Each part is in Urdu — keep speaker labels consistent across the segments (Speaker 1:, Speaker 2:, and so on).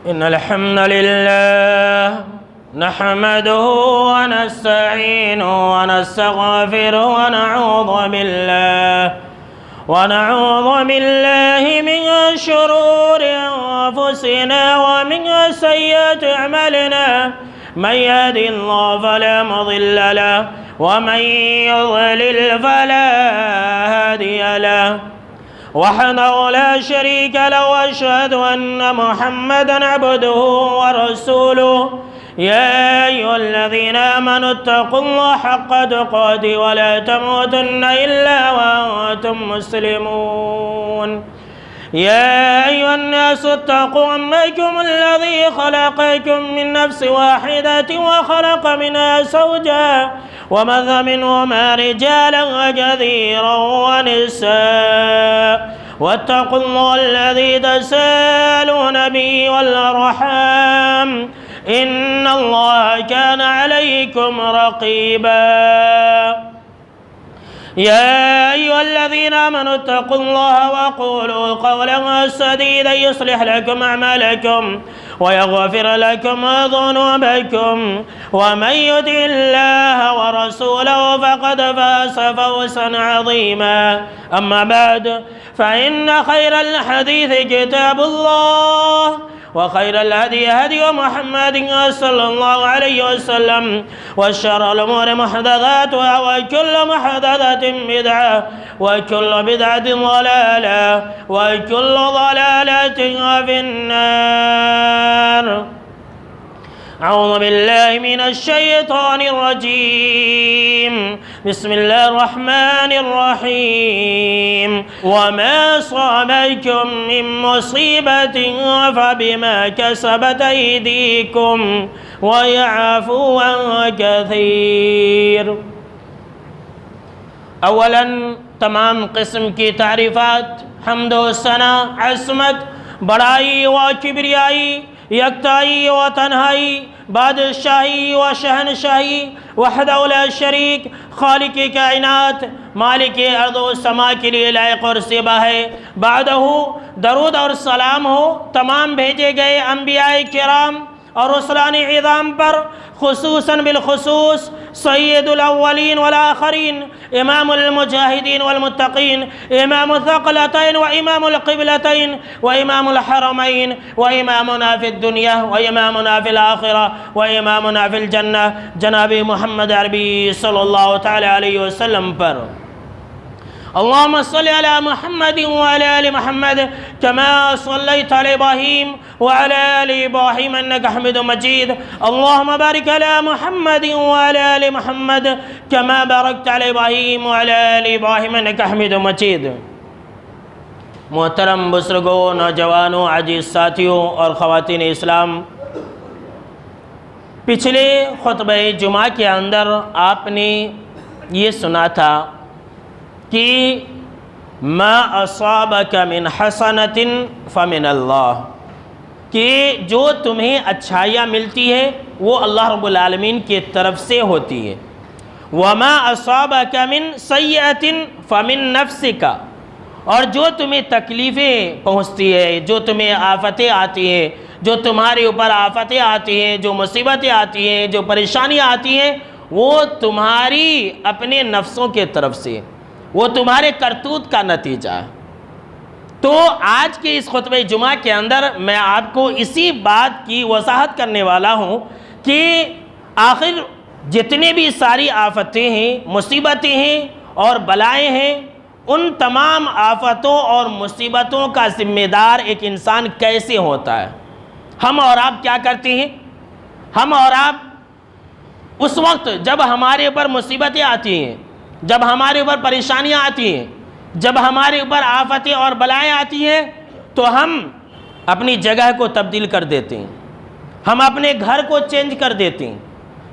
Speaker 1: إن الحمد لله نحمده ونستعينه ونستغفره ونعوذ بالله من شرور أنفسنا ومن سيئات أعمالنا. من يهد الله فلا مضل له ومن يضلل فلا هادي له. وحده لا شريك له وأشهد أن محمدا عبده ورسوله. يا أيها الذين آمنوا اتقوا الله حق تقاته ولا تموتن إلا وأنتم مسلمون. يا أيها الناس اتقوا ربكم الذي خلقكم من نفس واحدة وخلق منها زوجها وبث منهما رجالا كثيرا ونساء. واتقوا الله الذي تساءلون به والأرحام إن الله كان عليكم رقيبا. يا أيها الذين آمنوا اتقوا الله وقولوا قولا سديدا يصلح لكم أعمالكم ويغفر لكم ذنوبكم. ومن يطع الله ورسوله فقد فاز فوزا عظيما. أما بعد، فإن خير الحديث كتاب الله وخير الهدي هدي محمد صلى الله عليه وسلم وشر الأمور محدثاتها وكل محدثة بدعة وكل بدعة ضلالة وكل ضلالة في النار. أعوذ بالله من الشيطان الرجيم. بسم الله الرحمن الرحيم. وما أصابكم من مصيبة فبما كسبت أيديكم ويعفو عن كثير. اولاً تمام قسم کی تعریفات، حمد و ثنا، عظمت، بڑائی و کبریائی، یکتائی و تنہائی، بادشاہی و شہنشاہی، وحدہ لا شریک، خالق کائنات، مالک ارض و سما کے لیے لائق اور زیبا ہے۔ بعدہ درود اور سلام ہو تمام بھیجے گئے انبیاء کرام اور رسولان عظام پر، خصوصاً بالخصوص سید الاولین والآخرین، امام المجاہدین والمتقین، امام الثقلتین وامام القبلتین وامام الحرمین وامامنا فی الدنیا وامامنا فی الآخرہ وامامنا فی الجنہ جناب محمد عربی صلی اللہ تعالی علیہ وسلم پر۔ اللهم صل على محمد وعلى آل محمد كما صليت على إبراهيم وعلى آل إبراهيم إنك حميد مجيد. اللهم بارك على محمد وعلى آل محمد كما باركت على إبراهيم وعلى آل إبراهيم إنك حميد مجيد. محترم بزرگوں، نوجوانوں، عزیز ساتھیوں اور خواتین اسلام، پچھلے خطبہ جمعہ کے اندر آپ نے یہ سنا تھا کہ ما اصابک من حسنۃ فمن اللہ، کہ جو تمہیں اچھائیاں ملتی ہے وہ اللہ رب العالمین کی طرف سے ہوتی ہے۔ وما اصابک من سیئۃ فمن نفسک، اور جو تمہیں تکلیفیں پہنچتی ہے، جو تمہیں آفتیں آتی ہیں، جو تمہارے اوپر آفتیں آتی ہیں، جو مصیبتیں آتی ہیں، جو پریشانیاں آتی ہیں، وہ تمہاری اپنے نفسوں کے طرف سے، وہ تمہارے کرتوت کا نتیجہ ہے۔ تو آج کے اس خطبہ جمعہ کے اندر میں آپ کو اسی بات کی وضاحت کرنے والا ہوں کہ آخر جتنے بھی ساری آفتیں ہیں، مصیبتیں ہیں اور بلائیں ہیں، ان تمام آفتوں اور مصیبتوں کا ذمہ دار ایک انسان کیسے ہوتا ہے؟ ہم اور آپ کیا کرتے ہیں؟ ہم اور آپ اس وقت جب ہمارے اوپر مصیبتیں آتی ہیں، جب ہمارے اوپر پریشانیاں آتی ہیں، جب ہمارے اوپر آفتیں اور بلائیں آتی ہیں، تو ہم اپنی جگہ کو تبدیل کر دیتے ہیں، ہم اپنے گھر کو چینج کر دیتے ہیں،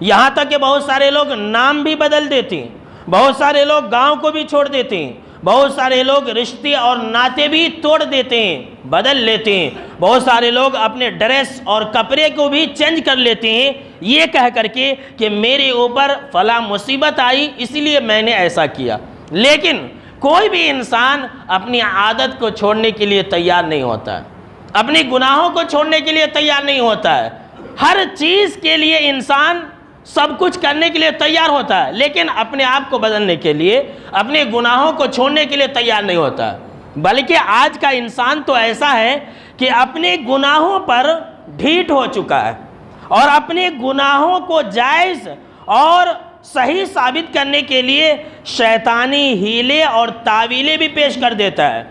Speaker 1: یہاں تک کہ بہت سارے لوگ نام بھی بدل دیتے ہیں، بہت سارے لوگ گاؤں کو بھی چھوڑ دیتے ہیں، بہت سارے لوگ رشتے اور ناطے بھی توڑ دیتے ہیں، بدل لیتے ہیں، بہت سارے لوگ اپنے ڈریس اور کپڑے کو بھی چینج کر لیتے ہیں، یہ کہہ کر کے کہ میرے اوپر فلاں مصیبت آئی اس لیے میں نے ایسا کیا۔ لیکن کوئی بھی انسان اپنی عادت کو چھوڑنے کے لیے تیار نہیں ہوتا ہے۔ اپنے گناہوں کو چھوڑنے کے لیے تیار نہیں ہوتا ہے۔ ہر چیز کے لیے انسان سب کچھ کرنے کے لیے تیار ہوتا ہے، لیکن اپنے آپ کو بدلنے کے لیے، اپنے گناہوں کو چھوڑنے کے لیے تیار نہیں ہوتا ہے۔ بلکہ آج کا انسان تو ایسا ہے کہ اپنے گناہوں پر ڈھیٹ ہو چکا ہے، اور اپنے گناہوں کو جائز اور صحیح ثابت کرنے کے لیے شیطانی ہیلے اور تعویلیں بھی پیش کر دیتا ہے۔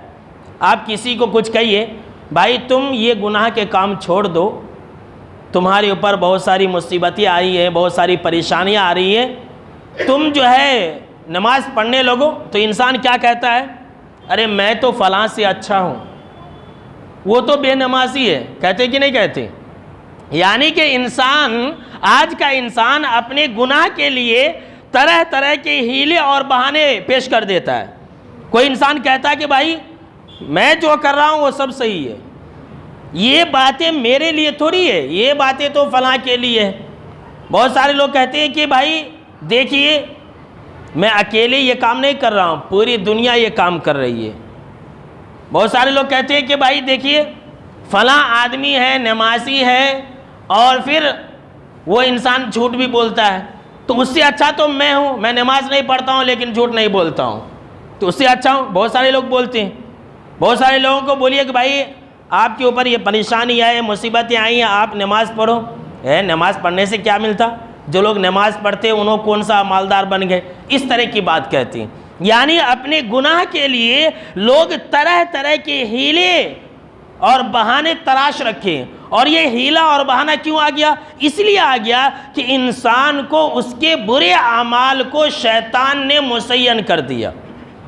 Speaker 1: آپ کسی کو کچھ کہیے، بھائی تم یہ گناہ کے کام چھوڑ دو، تمہارے اوپر بہت ساری مصیبتیں آ رہی ہیں، بہت ساری پریشانیاں آ رہی ہیں، تم جو ہے نماز پڑھنے لگو، تو انسان کیا کہتا ہے؟ ارے میں تو فلاں سے اچھا ہوں، وہ تو بے نمازی ہے، کہتے کہ نہیں کہتے؟ یعنی کہ آج کا انسان اپنے گناہ کے لیے طرح طرح کے ہیلے اور بہانے پیش کر دیتا ہے۔ کوئی انسان کہتا ہے کہ بھائی میں جو کر رہا ہوں وہ سب صحیح ہے، یہ باتیں میرے لیے تھوڑی ہے، یہ باتیں تو فلاں کے لیے ہے۔ بہت سارے لوگ کہتے ہیں کہ بھائی دیکھیے میں اکیلے یہ کام نہیں کر رہا ہوں، پوری دنیا یہ کام کر رہی ہے۔ بہت سارے لوگ کہتے ہیں کہ بھائی دیکھیے فلاں آدمی ہے، نمازی ہے، اور پھر وہ انسان جھوٹ بھی بولتا ہے، تو اس سے اچھا تو میں ہوں، میں نماز نہیں پڑھتا ہوں لیکن جھوٹ نہیں بولتا ہوں، تو اس سے اچھا ہوں۔ بہت سارے لوگ بولتے ہیں۔ بہت سارے لوگوں کو بولیے کہ بھائی آپ کے اوپر یہ پریشانی آئے، مصیبتیں آئی ہیں، آپ نماز پڑھو۔ نماز پڑھنے سے کیا ملتا؟ جو لوگ نماز پڑھتے ہیں انہوں کون سا مالدار بن گئے؟ اس طرح کی بات کہتے ہیں۔ یعنی اپنے گناہ کے لیے لوگ طرح طرح کے ہیلے اور بہانے تلاش رکھے، اور یہ ہیلا اور بہانہ کیوں آ گیا؟ اس لیے آ گیا کہ انسان کو اس کے برے اعمال کو شیطان نے مسین کر دیا۔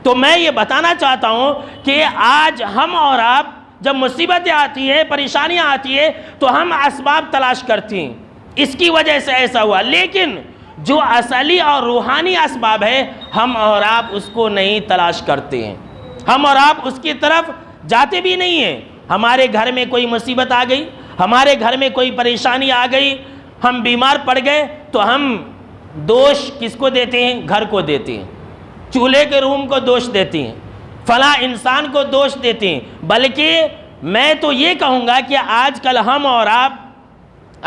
Speaker 1: تو میں یہ بتانا چاہتا ہوں کہ آج ہم اور آپ جب مصیبتیں آتی ہیں، پریشانیاں آتی ہیں، تو ہم اسباب تلاش کرتے ہیں، اس کی وجہ سے ایسا ہوا، لیکن جو اصلی اور روحانی اسباب ہے ہم اور آپ اس کو نہیں تلاش کرتے ہیں، ہم اور آپ اس کی طرف جاتے بھی نہیں ہیں۔ ہمارے گھر میں کوئی مصیبت آ گئی، ہمارے گھر میں کوئی پریشانی آ گئی، ہم بیمار پڑ گئے، تو ہم دوش کس کو دیتے ہیں؟ گھر کو دیتے ہیں، چولہے کے روم کو دوش دیتے ہیں، فلاں انسان کو دوش دیتے ہیں۔ بلکہ میں تو یہ کہوں گا کہ آج کل ہم اور آپ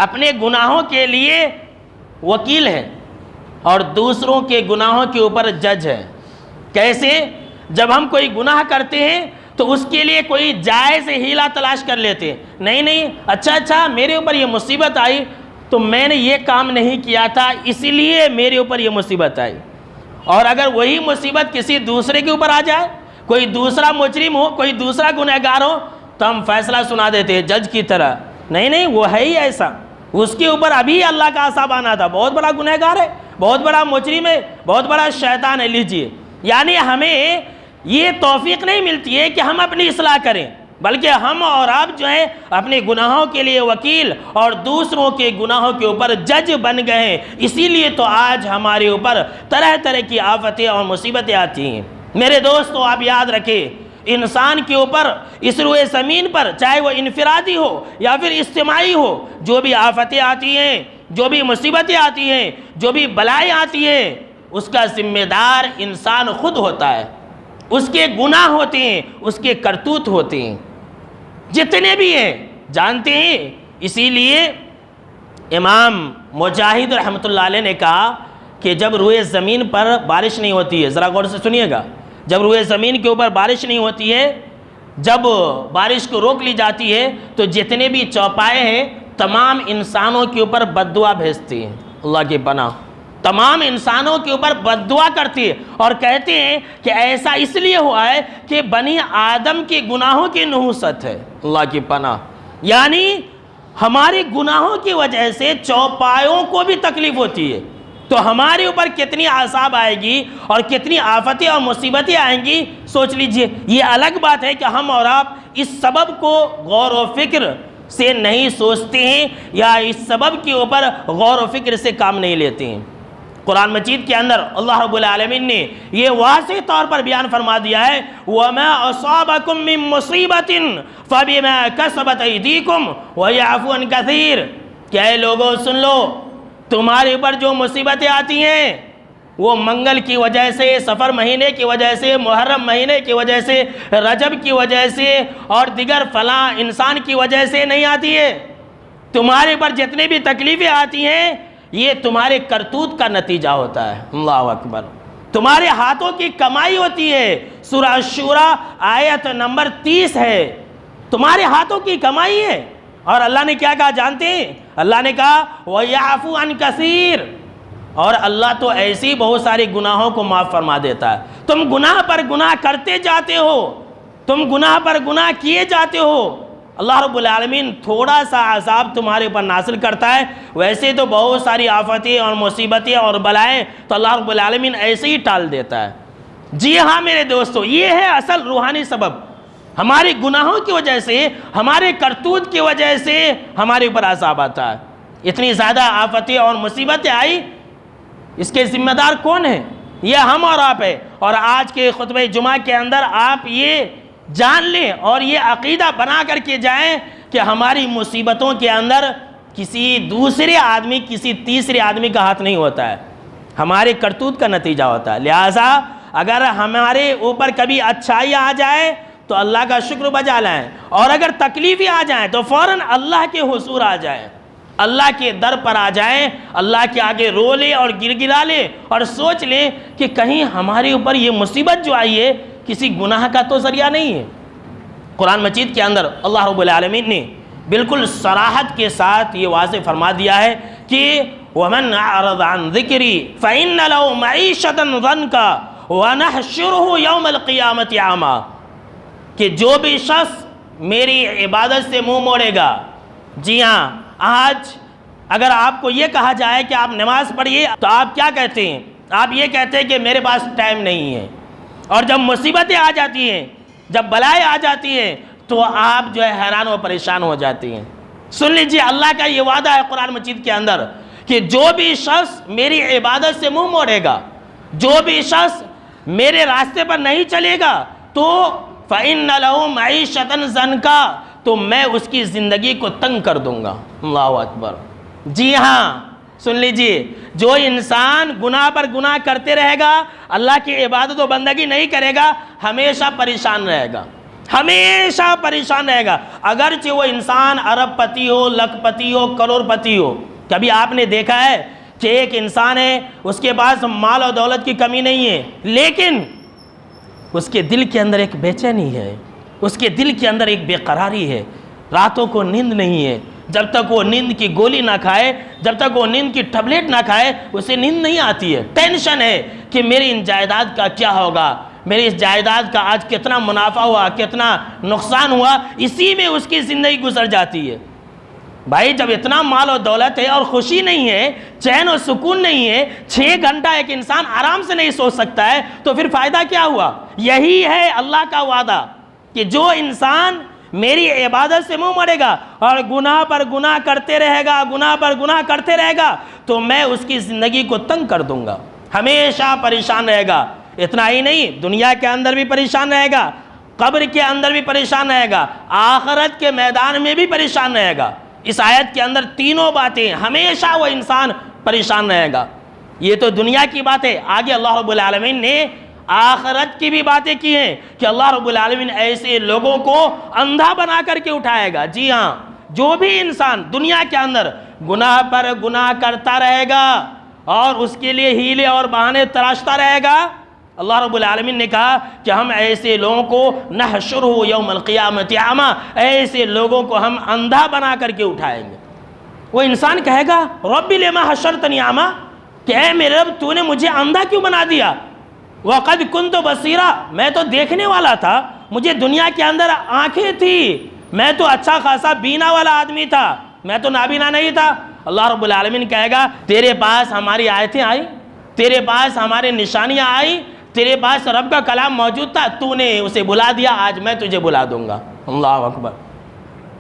Speaker 1: اپنے گناہوں کے لیے وکیل ہیں اور دوسروں کے گناہوں کے اوپر جج ہیں۔ کیسے؟ جب ہم کوئی گناہ کرتے ہیں تو اس کے لیے کوئی جائز ہیلا تلاش کر لیتے ہیں، نہیں اچھا میرے اوپر یہ مصیبت آئی تو میں نے یہ کام نہیں کیا تھا، اسی لیے میرے اوپر یہ مصیبت آئی۔ اور اگر وہی مصیبت کسی دوسرے کے اوپر آ جائے، کوئی دوسرا مجرم ہو، کوئی دوسرا گنہگار ہو، تو ہم فیصلہ سنا دیتے ہیں جج کی طرح، نہیں وہ ہے ہی ایسا، اس کے اوپر ابھی اللہ کا عذاب آنا تھا، بہت بڑا گنہگار ہے، بہت بڑا مجرم ہے، بہت بڑا شیطان ہے، لیجئے۔ یعنی ہمیں یہ توفیق نہیں ملتی ہے کہ ہم اپنی اصلاح کریں، بلکہ ہم اور آپ جو ہیں اپنے گناہوں کے لیے وکیل اور دوسروں کے گناہوں کے اوپر جج بن گئے ہیں۔ اسی لیے تو آج ہمارے اوپر طرح طرح کی آفتیں اور مصیبتیں آتی ہیں۔ میرے دوستو، آپ یاد رکھیں، انسان کے اوپر اس روئے زمین پر، چاہے وہ انفرادی ہو یا پھر اجتماعی ہو، جو بھی آفتیں آتی ہیں، جو بھی مصیبتیں آتی ہیں، جو بھی بلائیں آتی ہیں، اس کا ذمہ دار انسان خود ہوتا ہے۔ اس کے گناہ ہوتے ہیں، اس کے کرتوت ہوتے ہیں، جتنے بھی ہیں، جانتے ہیں۔ اسی لیے امام مجاہد رحمۃ اللہ علیہ نے کہا کہ جب روئے زمین پر بارش نہیں ہوتی ہے، ذرا غور سے سنیے گا، جب روئے زمین کے اوپر بارش نہیں ہوتی ہے، جب بارش کو روک لی جاتی ہے، تو جتنے بھی چوپائے ہیں تمام انسانوں کے اوپر بد دعا بھیجتے ہیں، اللہ کی پناہ، تمام انسانوں کے اوپر بد دعا کرتے ہیں اور کہتے ہیں کہ ایسا اس لیے ہوا ہے کہ بنی آدم کے گناہوں کی نحوست ہے، اللہ کی پناہ۔ یعنی ہمارے گناہوں کی وجہ سے چوپایوں کو بھی تکلیف ہوتی ہے، تو ہمارے اوپر کتنی عذاب آئے گی اور کتنی آفتیں اور مصیبتیں آئیں گی، سوچ لیجئے۔ یہ الگ بات ہے کہ ہم اور آپ اس سبب کو غور و فکر سے نہیں سوچتے ہیں یا اس سبب کے اوپر غور و فکر سے کام نہیں لیتے ہیں۔ قرآن مجید کے اندر اللہ رب العالمین نے یہ واضح طور پر بیان فرما دیا ہے، وَمَا أَصَابَكُم مِّن مُّصِيبَةٍ فَبِمَا كَسَبَتْ أَيْدِيكُمْ وَيَعْفُو عَن كَثِيرٍ، کہ اے لوگوں سن لو، تمہارے اوپر جو مصیبتیں آتی ہیں وہ منگل کی وجہ سے، سفر مہینے کی وجہ سے، محرم مہینے کی وجہ سے، رجب کی وجہ سے اور دیگر فلاں انسان کی وجہ سے نہیں آتی ہے۔ تمہارے پر جتنی بھی تکلیفیں آتی ہیں یہ تمہارے کرتوت کا نتیجہ ہوتا ہے۔ اللہ اکبر، تمہارے ہاتھوں کی کمائی ہوتی ہے۔ سورہ شورى آیت نمبر 30 ہے، تمہارے ہاتھوں کی کمائی ہے۔ اور اللہ نے کیا کہا جانتے ہیں؟ اللہ نے کہا وَيَعْفُو عَنْ كَثِيرٍ، اور اللہ تو ایسی بہت ساری گناہوں کو معاف فرما دیتا ہے۔ تم گناہ پر گناہ کرتے جاتے ہو، تم گناہ پر گناہ کیے جاتے ہو، اللہ رب العالمین تھوڑا سا عذاب تمہارے اوپر نازل کرتا ہے۔ ویسے تو بہت ساری آفتیں اور مصیبتیں اور بلائیں تو اللہ رب العالمین ایسے ہی ٹال دیتا ہے۔ جی ہاں میرے دوستو، یہ ہے اصل روحانی سبب۔ ہمارے گناہوں کی وجہ سے، ہمارے کرتوت کی وجہ سے ہمارے اوپر عذاب آتا ہے۔ اتنی زیادہ آفتیں اور مصیبتیں آئی، اس کے ذمہ دار کون ہیں؟ یہ ہم اور آپ ہے۔ اور آج کے خطبہ جمعہ کے اندر آپ یہ جان لیں اور یہ عقیدہ بنا کر کے جائیں کہ ہماری مصیبتوں کے اندر کسی دوسرے آدمی، کسی تیسرے آدمی کا ہاتھ نہیں ہوتا ہے، ہمارے کرتوت کا نتیجہ ہوتا ہے۔ لہٰذا اگر ہمارے اوپر کبھی اچھائی آ جائے تو اللہ کا شکر بجا لائیں، اور اگر تکلیفیں آ جائیں تو فوراً اللہ کے حضور آ جائیں، اللہ کے در پر آ جائیں، اللہ کے آگے رو لیں اور گر گرا لیں اور سوچ لیں کہ کہیں ہمارے اوپر یہ مصیبت جو آئی ہے کسی گناہ کا تو ذریعہ نہیں ہے۔ قرآن مجید کے اندر اللہ رب العالمین نے بالکل صراحت کے ساتھ یہ واضح فرما دیا ہے کہ وَمَنْ أَعْرَضَ عَنْ ذِكْرِي فَإِنَّ لَهُ مَعِيشَةً ضَنْكَ وَنَحْشُرُهُ يَوْمَ الْقِيَامَةِ أَعْمَىٰ، کہ جو بھی شخص میری عبادت سے منہ موڑے گا۔ جی ہاں، آج اگر آپ کو یہ کہا جائے کہ آپ نماز پڑھیے تو آپ کیا کہتے ہیں؟ آپ یہ کہتے ہیں کہ میرے پاس ٹائم نہیں ہے۔ اور جب مصیبتیں آ جاتی ہیں، جب بلائیں آ جاتی ہیں تو آپ جو ہے حیران و پریشان ہو جاتی ہیں۔ سن لیجیے، اللہ کا یہ وعدہ ہے قرآن مجید کے اندر کہ جو بھی شخص میری عبادت سے منہ موڑے گا، جو بھی شخص میرے راستے پر نہیں چلے گا تو فَإِنَّ لَهُ مَعِيشَةً ضَنْكَ، تو میں اس کی زندگی کو تنگ کر دوں گا۔ اللہ اکبر، جی ہاں سن لیجئے، جو انسان گناہ پر گناہ کرتے رہے گا، اللہ کی عبادت و بندگی نہیں کرے گا، ہمیشہ پریشان رہے گا، ہمیشہ پریشان رہے گا، اگرچہ وہ انسان ارب پتی ہو، لکھ پتی ہو، کروڑ پتی ہو۔ کبھی آپ نے دیکھا ہے کہ ایک انسان ہے، اس کے پاس مال و دولت کی کمی نہیں ہے، لیکن اس کے دل کے اندر ایک بے چینی ہے، اس کے دل کے اندر ایک بے قراری ہے، راتوں کو نیند نہیں ہے۔ جب تک وہ نیند کی گولی نہ کھائے، جب تک وہ نیند کی ٹیبلٹ نہ کھائے، اسے نیند نہیں آتی ہے۔ ٹینشن ہے کہ میری ان جائیداد کا کیا ہوگا، میری اس جائیداد کا آج کتنا منافع ہوا، کتنا نقصان ہوا، اسی میں اس کی زندگی گزر جاتی ہے۔ بھائی جب اتنا مال و دولت ہے اور خوشی نہیں ہے، چین و سکون نہیں ہے، 6 گھنٹہ ایک انسان آرام سے نہیں سو سکتا ہے، تو پھر فائدہ کیا ہوا؟ یہی ہے اللہ کا وعدہ کہ جو انسان میری عبادت سے منہ موڑے گا اور گناہ پر گناہ کرتے رہے گا، گناہ پر گناہ کرتے رہے گا، تو میں اس کی زندگی کو تنگ کر دوں گا، ہمیشہ پریشان رہے گا۔ اتنا ہی نہیں، دنیا کے اندر بھی پریشان رہے گا، قبر کے اندر بھی پریشان رہے گا، آخرت کے میدان میں بھی پریشان رہے گا۔ اس آیت کے اندر تینوں باتیں، ہمیشہ وہ انسان پریشان رہے گا۔ یہ تو دنیا کی بات ہے، آگے اللہ رب العالمین نے آخرت کی بھی باتیں کی ہیں کہ اللہ رب العالمین ایسے لوگوں کو اندھا بنا کر کے اٹھائے گا۔ جی ہاں، جو بھی انسان دنیا کے اندر گناہ پر گناہ کرتا رہے گا اور اس کے لیے ہیلے اور بہانے تراشتا رہے گا، اللہ رب العالمین نے کہا کہ ہم ایسے لوگوں کو نحشرہ یوم القیامت اعمیٰ، ایسے لوگوں کو ہم اندھا بنا کر کے اٹھائیں گے۔ وہ انسان کہے گا رب لما حشرتنی اعمیٰ، کہ اے میرے رب تو نے مجھے اندھا کیوں بنا دیا؟ وَقَدْ كُنْتُ بَصِيرًا، میں تو دیکھنے والا تھا، مجھے دنیا کے اندر آنکھیں تھی، میں تو اچھا خاصا بینا والا آدمی تھا، میں تو نابینا نہیں تھا۔ اللہ رب العالمین کہے گا تیرے پاس ہماری آیتیں آئی، تیرے پاس ہمارے نشانیاں آئی، تیرے پاس رب کا کلام موجود تھا، تو نے اسے بلا دیا، آج میں تجھے بلا دوں گا۔ اللہ اکبر۔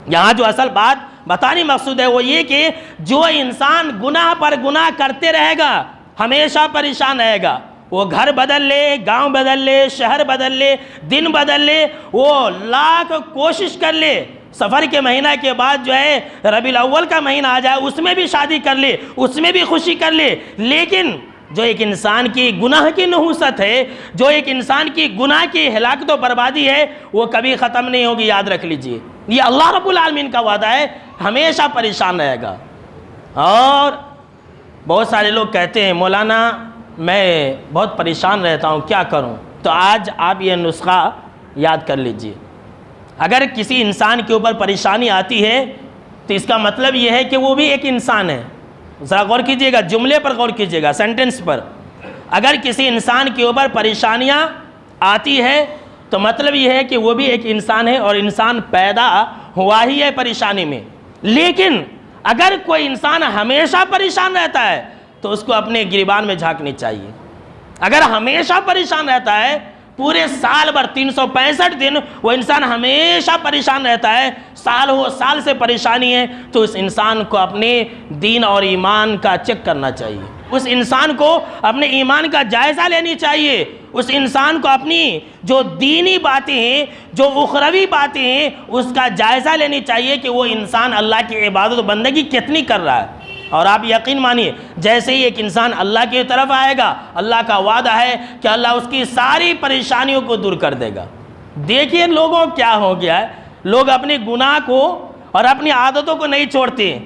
Speaker 1: یہاں جو اصل بات بتانی مقصود ہے وہ یہ کہ جو انسان گناہ پر گناہ کرتے رہے گا ہمیشہ پریشان رہے گا۔ وہ گھر بدل لے، گاؤں بدل لے، شہر بدل لے، دن بدل لے، وہ لاکھ کوشش کر لے، سفر کے مہینہ کے بعد جو ہے ربیع الاول کا مہینہ آ جائے، اس میں بھی شادی کر لے، اس میں بھی خوشی کر لے، لیکن جو ایک انسان کی گناہ کی نحوست ہے، جو ایک انسان کی گناہ کی ہلاکت و بربادی ہے، وہ کبھی ختم نہیں ہوگی، یاد رکھ لیجئے۔ یہ اللہ رب العالمین کا وعدہ ہے، ہمیشہ پریشان رہے گا۔ اور بہت سارے لوگ کہتے ہیں مولانا میں بہت پریشان رہتا ہوں، کیا کروں؟ تو آج آپ یہ نسخہ یاد کر لیجئے۔ اگر کسی انسان کے اوپر پریشانی آتی ہے تو اس کا مطلب یہ ہے کہ وہ بھی ایک انسان ہے۔ ذرا غور کیجئے گا، جملے پر غور کیجئے گا، سینٹنس پر۔ اگر کسی انسان کے اوپر پریشانیاں آتی ہے تو مطلب یہ ہے کہ وہ بھی ایک انسان ہے، اور انسان پیدا ہوا ہی ہے پریشانی میں۔ لیکن اگر کوئی انسان ہمیشہ پریشان رہتا ہے تو اس کو اپنے گریبان میں جھانکنی چاہیے۔ اگر ہمیشہ پریشان رہتا ہے، پورے سال بھر 365 دن وہ انسان ہمیشہ پریشان رہتا ہے، سال ہو سال سے پریشانی ہے، تو اس انسان کو اپنے دین اور ایمان کا چیک کرنا چاہیے۔ اس انسان کو اپنے ایمان کا جائزہ لینی چاہیے۔ اس انسان کو اپنی جو دینی باتیں ہیں، جو اخروی باتیں ہیں، اس کا جائزہ لینی چاہیے کہ وہ انسان اللہ کی عبادت و بندگی کتنی کر رہا ہے۔ اور آپ یقین مانیے، جیسے ہی ایک انسان اللہ کی طرف آئے گا، اللہ کا وعدہ ہے کہ اللہ اس کی ساری پریشانیوں کو دور کر دے گا۔ دیکھیے لوگوں کیا ہو گیا ہے، لوگ اپنی گناہ کو اور اپنی عادتوں کو نہیں چھوڑتے ہیں،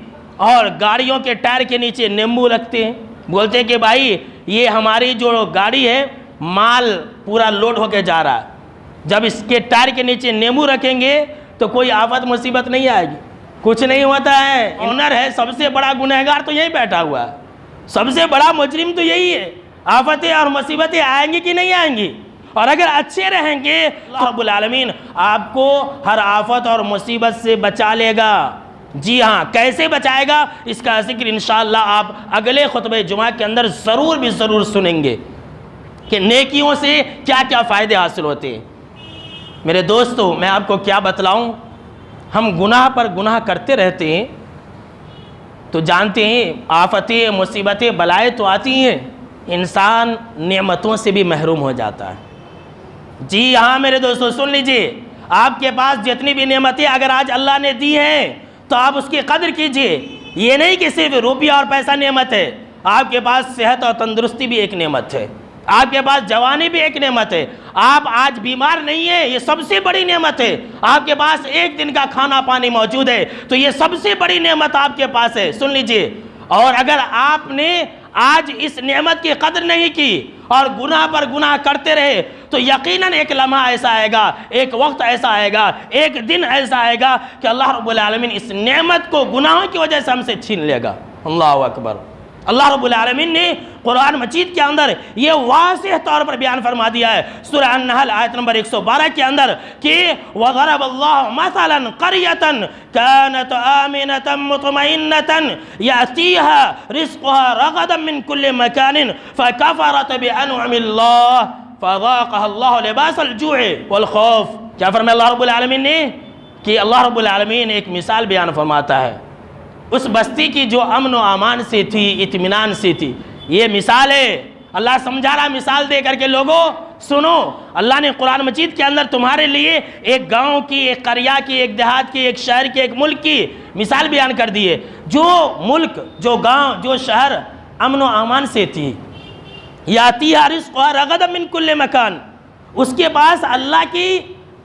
Speaker 1: اور گاڑیوں کے ٹائر کے نیچے نیمبو رکھتے ہیں، بولتے ہیں کہ بھائی یہ ہماری جو گاڑی ہے مال پورا لوڈ ہو کے جا رہا ہے، جب اس کے ٹائر کے نیچے نیمبو رکھیں گے تو کوئی آفت مصیبت نہیں آئے گی، کچھ نہیں ہوتا ہے۔ آنر ہے، سب سے بڑا گنہگار تو یہی بیٹھا ہوا ہے، سب سے بڑا مجرم تو یہی ہے۔ آفتیں اور مصیبتیں آئیں گی کہ نہیں آئیں گی؟ اور اگر اچھے رہیں گے اللہ رب العالمین آپ کو ہر آفت اور مصیبت سے بچا لے گا۔ جی ہاں، کیسے بچائے گا اس کا ذکر انشاءاللہ آپ اگلے خطبہ جمعہ کے اندر ضرور سنیں گے کہ نیکیوں سے کیا کیا فائدے حاصل ہوتے ہیں۔ میرے دوستو، میں آپ کو کیا بتلاؤں، ہم گناہ پر گناہ کرتے رہتے ہیں تو جانتے ہیں آفتیں مصیبتیں بلائیں تو آتی ہیں، انسان نعمتوں سے بھی محروم ہو جاتا ہے۔ جی ہاں میرے دوستو، سن لیجئے، آپ کے پاس جتنی بھی نعمتیں اگر آج اللہ نے دی ہیں تو آپ اس کی قدر کیجئے۔ یہ نہیں کہ صرف روپیہ اور پیسہ نعمت ہے، آپ کے پاس صحت اور تندرستی بھی ایک نعمت ہے، آپ کے پاس جوانی بھی ایک نعمت ہے، آپ آج بیمار نہیں ہیں، یہ سب سے بڑی نعمت ہے، آپ کے پاس ایک دن کا کھانا پانی موجود ہے تو یہ سب سے بڑی نعمت آپ کے پاس ہے۔ سن لیجئے، اور اگر آپ نے آج اس نعمت کی قدر نہیں کی اور گناہ پر گناہ کرتے رہے تو یقیناً ایک لمحہ ایسا آئے گا، ایک وقت ایسا آئے گا، ایک دن ایسا آئے گا کہ اللہ رب العالمین اس نعمت کو گناہوں کی وجہ سے ہم سے چھین لے گا۔ اللہ اکبر۔ اللہ رب العالمین نے قرآن مجید کے اندر یہ واضح طور پر بیان فرما دیا ہے، سورہ النحل آیت نمبر 112 کے اندر کہ وَضَرَبَ اللَّهُ مَثَلًا قَرْيَةً كَانَتْ آمِنَةً مُطْمَئِنَّةً يَأْتِيهَا رِزْقُهَا رَغَدًا مِّن كُلِّ مَكَانٍ فَكَفَرَتْ بِأَنْعُمِ اللَّهِ فَذَاقَهَا اللَّهُ لِبَاسَ الْجُوعِ وَالْخَوْفِ۔ کیا فرمایا اللہ رب العالمین نے کہ اللہ رب العالمین ایک مثال بیان فرماتا ہے اس بستی کی جو امن و امان سے تھی، اطمینان سے تھی۔ یہ مثال ہے، اللہ سمجھا رہا مثال دے کر کے لوگوں سنو، اللہ نے قرآن مجید کے اندر تمہارے لیے ایک گاؤں کی، ایک قریہ کی، ایک دیہات کی، ایک شہر کی، ایک ملک کی مثال بیان کر دی ہے۔ جو ملک، جو گاؤں، جو شہر امن و امان سے تھی، یاتیہا رزقہا رغدا من کل مکان، اس کے پاس اللہ کی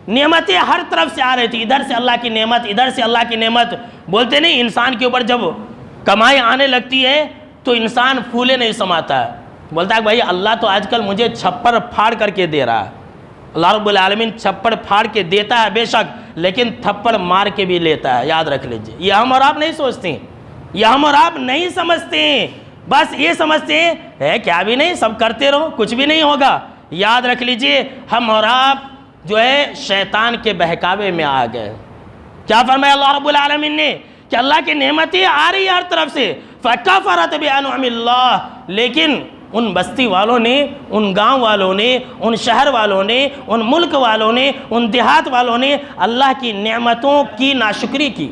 Speaker 1: نعمتیں ہر طرف سے آ رہی تھی، ادھر سے اللہ کی نعمت، ادھر سے اللہ کی نعمت۔ بولتے نہیں انسان کے اوپر جب کمائی آنے لگتی ہے تو انسان پھولے نہیں سماتا ہے، بولتا ہے بھائی اللہ تو آج کل مجھے چھپڑ پھاڑ کر کے دے رہا ہے۔ اللہ رب العالمین چھپڑ پھاڑ کے دیتا ہے بے شک، لیکن تھپڑ مار کے بھی لیتا ہے، یاد رکھ لیجئے۔ یہ ہم اور آپ نہیں سوچتے ہیں، یہ ہم اور آپ نہیں سمجھتے ہیں، بس یہ سمجھتے ہیں ہے کیا بھی نہیں، سب کرتے رہو کچھ بھی نہیں ہوگا۔ یاد رکھ لیجئے ہم اور آپ جو ہے شیطان کے بہکاوے میں آ گئے۔ کیا فرمایا اللہ رب العالمین نے کہ اللہ کی نعمتیں آ رہی ہر طرف سے، فَكَفَرَتْ بِأَنْعُمِ اللَّهِ، لیکن ان بستی والوں نے، ان گاؤں والوں نے، ان شہر والوں نے، ان ملک والوں نے، ان دیہات والوں نے اللہ کی نعمتوں کی ناشکری کی،